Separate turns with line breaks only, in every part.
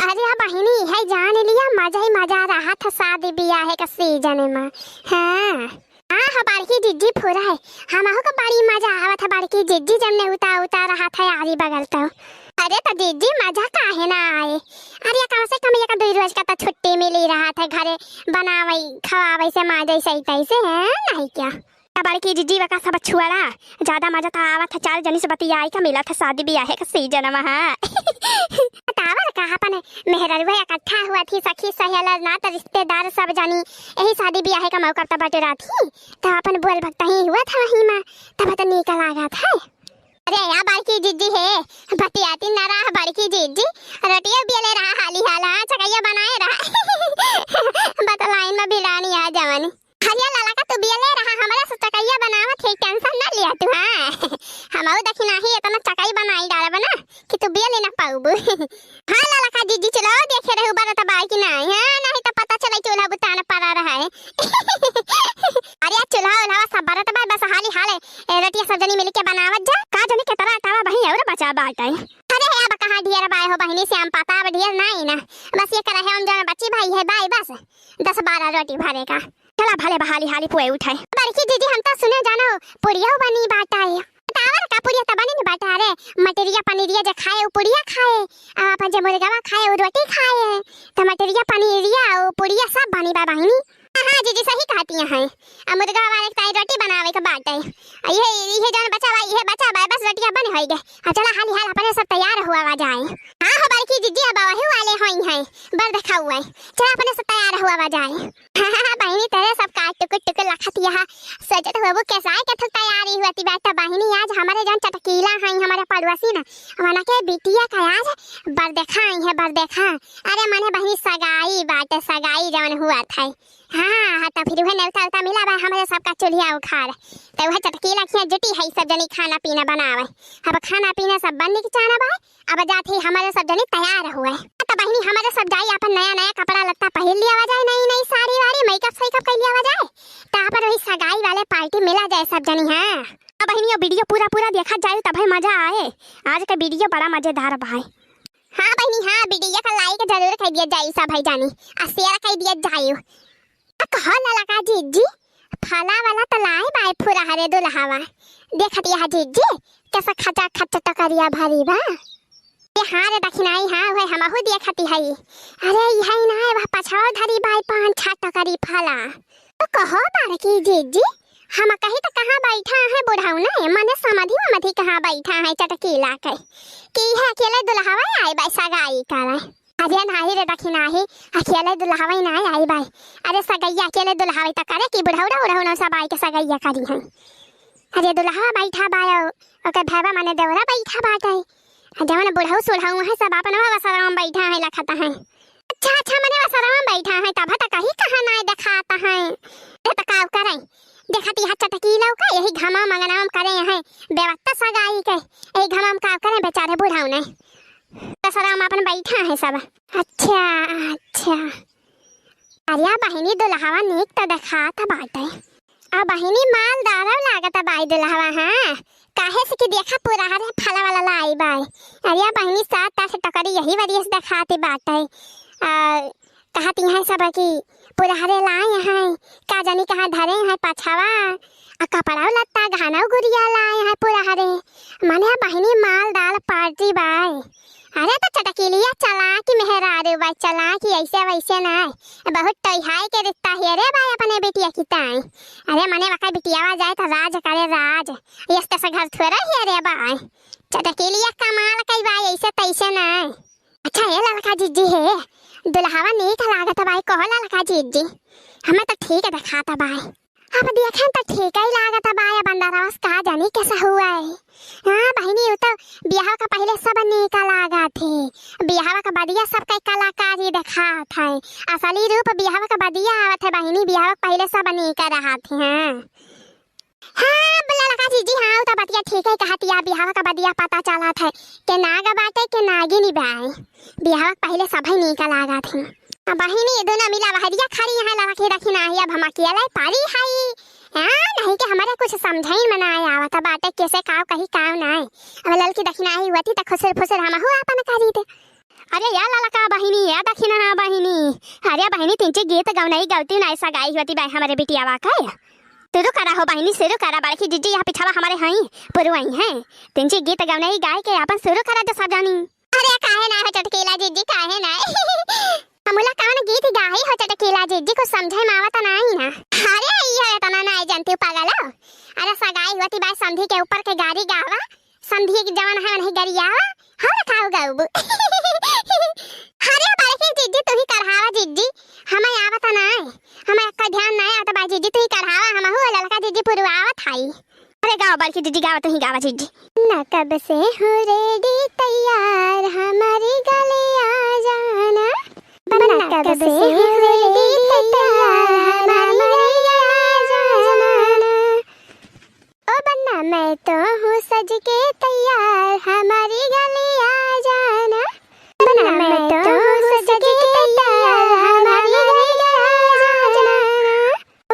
अरे बहिनी है जान लिया, मजा ही मजा रहा था शादी ब्याह का सीजन में। हाँ हाँ बड़की जिज्जी फुरा है, हमहू का बड़ी मजा आवा था। बड़की जिज्जी जब ने उता रहा था यारी बगल तो। अरे तो जिज्जी मजा काहे ना आए। अरे कम से कम एक 2 रोज का तो छुट्टी मिली रहा था, घरे बनावई खवावई से माजई सही तैसे है नहीं क्या। बड़की जिज्जी का सब छुआड़ा ज्यादा मजा तो आवा था। 4 जनी से बतियाई का मिला था शादी ब्याह का सीजन में। हाँ तावर कहा अपन मेहररुआ इकट्ठा हुआ थी, सखी सहेला नात रिश्तेदार सब जानी यही शादी ब्याह का मौका तब बटरा थी। तो अपन बोल भक्ता ही हुआ था वहीं में, तब तो निकल आ गया था। अरे यार बड़की जिज्जी है बतियाती ना रहा। बड़की जिज्जी रोटियां बेले रहा, हाली हाला चकैया बनाए रहा। बता लाइन में बिलानी आ जवानी हरिया लाला का तू बेले रहा, हमारा से चकैया बनावत है, टेंशन ना लिया तू। हां हमहु दखिना ही इतना चकई बनाई डाल बना कि तू बेले ना पाऊबू। हां लाला का जिज्जी चलो देखे रहे ऊपर तो बाई कि नहीं। हां नहीं तो पता चले चूल्हा बुताना पड़ा रहा है। अरे चूल्हा उल्हा सब बरत बा, बस हाली हाले रोटियां सब जनी मिलके बनावत जा। का जनी के तरह तावा बही और बचा बाटाई। अरे अब कहां ढेर बाय हो बहिनी से हम पता अब ढेर नहीं ना, बस ये करे हम जन बच्ची भाई है बाई, बस 10-12 रोटी भरे का। चला भले बहाली हाली पुए उठाए। बड़की दीदी हम तो सुने जानो पुड़िया बनी बाटाए। तावर का पुड़िया तो बनी नहीं बाटा रे, मटेरिया पनीरिया जो खाए वो पुड़िया खाए, अपन जो मुर्गावा खाए वो रोटी खाए, तो मटेरिया पनीरिया वो पुड़िया सब बनी बा बहिनी। हां जीजी सही कहती हैं। मुर्गा वाले ताई रोटी बनावे के बाटे ये जान बचा भाई, ये बचा भाई, बस रोटियां बन होई गए। चला हाली हाल अपने सब तैयार हुआ वा जाए। हां हो बड़की जीजी अब वही वाले होई हैं, बर देखा हुआ है। चला अपने सब तैयार हुआ वा जाए। हां बहिनी तेरे सब काट टुक लखत यहां सजत होबो कैसा है के तैयारी हुआती बेटा बहिनी। आज हमारे जान चटकीला हैं हमारे पड़ोसी ना, वना के बिटिया का आज बर देखा है, बर देखा। अरे माने बहिनी सगाई बाटे, सगाई जवन हुआ था। हाँ तो फिर वह नेवता मिला बा हमारे सबका चूल्हा उखाड़, तो वह चटकीला खिया जुटी है सब जनी खाना पीना बनावे। अब खाना पीना सब बनने की चाना बा, अब जाते हमारे सब जनी तैयार हुए। तो बहिनी हमारे सब जाई अपन नया कपड़ा लत्ता पहन लिया वा जाए, नई साड़ी वाड़ी मेकअप सैकअप कर लिया वा जाए, तो अपन वही सगाई वाले पार्टी मिला जाए सब जनी। हाँ अब बहिनी वीडियो पूरा देखा जाए तब मजा आए। आज का वीडियो बड़ा मजेदार भाई। हाँ बहिनी हाँ वीडियो का लाइक जरूर कर दिया जाए सब भाई जानी, और शेयर कर दिया जाए। कहा लगा जिज्जी फला वाला तो लाए बाय पूरा हरे दुल्हावा देखत यह जिज्जी कैसा खचा तो करिया भरी बा। ये हां दखिनाई हां होय हमहु देखती है। अरे यही ना वह पछाओ धरी बाय 5-6 टकरी फला। तो कहो बड़की जिज्जी हम कहीं तो कहां बैठा है बुढ़ाऊ ना मने समाधि कहां बैठा है चटकीला के कि है अकेले दुल्हावा आए बाय सगाई करे। अरे नाही रे दखिनाही अकेले दुल्हावा ना आई बाई। अरे सगैया अकेले दुल्हावा त करे कि बुढ़ौड़ा ना सब आई के सगैया करी है। अरे दुल्हा बैठा बायो ओके भैवा माने देवरा बैठा बाटे, जवन बुढ़ऊ सुढ़ऊ है सब अपन वसराम बैठा है लखता है। अच्छा माने वसराम बैठा है तब तक कहीं कहां ना दिखाता है। तो का करे देखती है चटकीला का यही घमा मंगनाम करे है बेवत्ता सगाई के यही घमाम का करे बेचारे बुढ़ऊ ने सराम अपन बैठा है सब। अच्छा अरे बहिनी दुल्हावा नेक तो देखा था बाटे। अब बहिनी मालदार लागत बाई दुल्हावा। हाँ काहे से कि देखा पूरा हरे फला वाला लाई बाई। अरे बहिनी 7-8 टकरी यही वजह से दिखाती बाटे। कहती हैं सब कि पूरा हरे लाए हैं, का जानी कहाँ धरे हैं पछावा कपड़ा लत्ता गहना गुड़िया लाए हैं पूरा हरे। माने बहिनी मालदार पार्टी बाई। अरे तो चटकीलिया चला कि मेहरारू बाई चला कि ऐसे वैसे ना बहुत टैहाई के रिश्ता है रे बाई अपने बेटिया की ताई। अरे मने वका बिटियावा जाए तो राज करे राज ये से घर थोड़ा ही रे बाई। चटकीलिया कमाल कई बाई ऐसे तैसे ना। अच्छा ये लड़का जिज्जी है दुल्हावा नेक लागत बाई। कहो लड़का जिज्जी हमें तो ठीक है दिखाता बाई। अब देखें तो ठीक ही लागत बाई। बंदरवास कहा जानी कैसा हुआ है। हाँ बहिनी वो तो ब्याह का पहले सब नेका लागा थे, ब्याह का बदिया सबका कलाकारी देखा था। असली रूप ब्याह का बदिया आवत है बहिनी, ब्याह पहले सब नेका रहा थे। हाँ बोला लगा जीजी हाँ तो बतिया ठीक है कहती है। ब्याह का बदिया पता चला था कि नाग बाटे के नागिनी बाई, ब्याह पहले सब ही नेका लागा थे। बहिनी दोनों मिला वहरिया खड़ी यहाँ लगा के रखी ना है। अब हम अकेले पारी है नहीं कि हमारे कुछ समझाई मनाए आवत बाटे कैसे काव कहीं काव ना है। अब ललकी दखिनाई हुआ थी तो खुसर फुसर हम हुआ अपन करी थे। अरे या लाला का बहिनी या दखिना ना बहिनी अरे बहिनी तिंचे गीत गावनाई गावती ना ऐसा गाई होती बाई हमारे बिटिया वा काय शुरू करा हो बहिनी शुरू करा बड़की जिज्जी यहाँ पिछावा हमारे हई पुरवाई हैं तिंचे गीत गावनाई गाय के अपन शुरू करा जो सब जानी अरे काहे ना हो चटकीला जिज्जी काहे ना हमला कान गीत गाई हो चटकीला जिज्जी को समझे मावता नहीं ना अरे ये तना ना जानती पागल अरे सगाई होती बाई संधि के ऊपर के गाड़ी गावा संधि के जवान है नहीं गरिया हाँ खाओ गाऊ अरे बड़की जिज्जी तू ही करहावा जिज्जी हमें आवत ना हमें का ध्यान ना आता बा जिज्जी तू ही करहावा हम हो ललका जिज्जी पुरवावत हाई अरे गाओ बड़की जिज्जी गाओ तू ही गावा जिज्जी ना कब से हो रेडी तैयार हमारी गले आ जाना बना कब से हो रेडी तैयार हमारी गले आ जाना ओ बन्ना मैं तो हूँ सज के तैयार हमारी गले आ जाना बन्ना मैं तो हूँ सज के तैयार हमारी गले आ जाना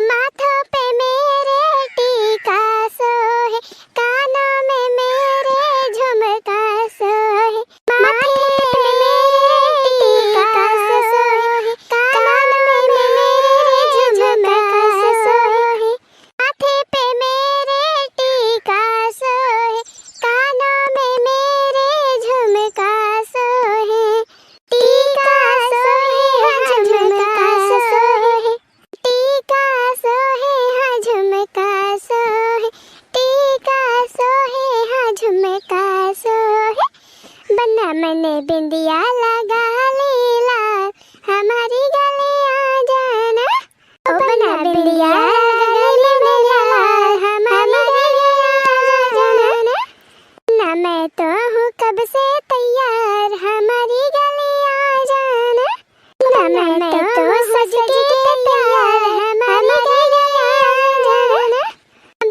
माथों पे मेरे टीका सोहे कानों में मेरे झुमका सोहे माथे पे मेरे टीका सोहे कानों में मेरे झुमका सोहे माथे पे मेरे टीका सोहे कानों में मेरे झुमका सोहे टीका सोहे हाँ झुमका सोहे टीका सोहे हाँ झुमका सोहे टीका सोहे हाँ झुमका सोहे बन्ना मने बिंदिया लगा लीला हमारी गले आ जाना ओ बन्ना बिंदिया गले में लाल हमारी गले आ जाना ना मैं तो हूँ कब से तैयार हमारी गले आ जाना ना मैं तो सज के तैयार हमारी गले आ जाना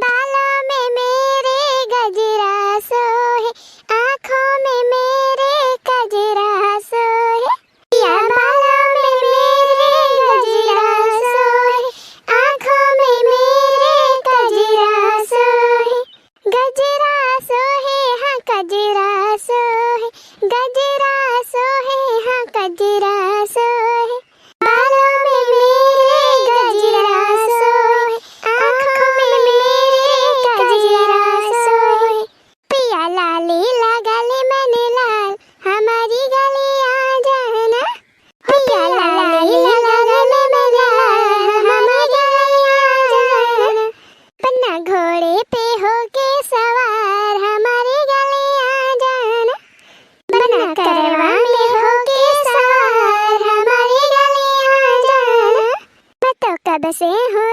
बालों में मेरे गजरा सोहे आँखों में मेरे गजरा सोहे या बालों में मेरे गजरा सोहे आँखों में मेरे गजरा सोहे हाँ गजरा सोहे गजरा सोहे हाँ गजरा सोहे बालों में मेरे गजरा सोहे आँखों में मेरे गजरा सोहे पिया लाली लगले मैंने लाल हमारी गले आ जाना पिया लाली लगले मैंने लाल हमारी गले आ जाना बन्ना घोड़े पे होके सवार हमारे गले आ जाना बन्ना करवा में होके सवार हमारे गले आ जाना मैं तो कब से हूँ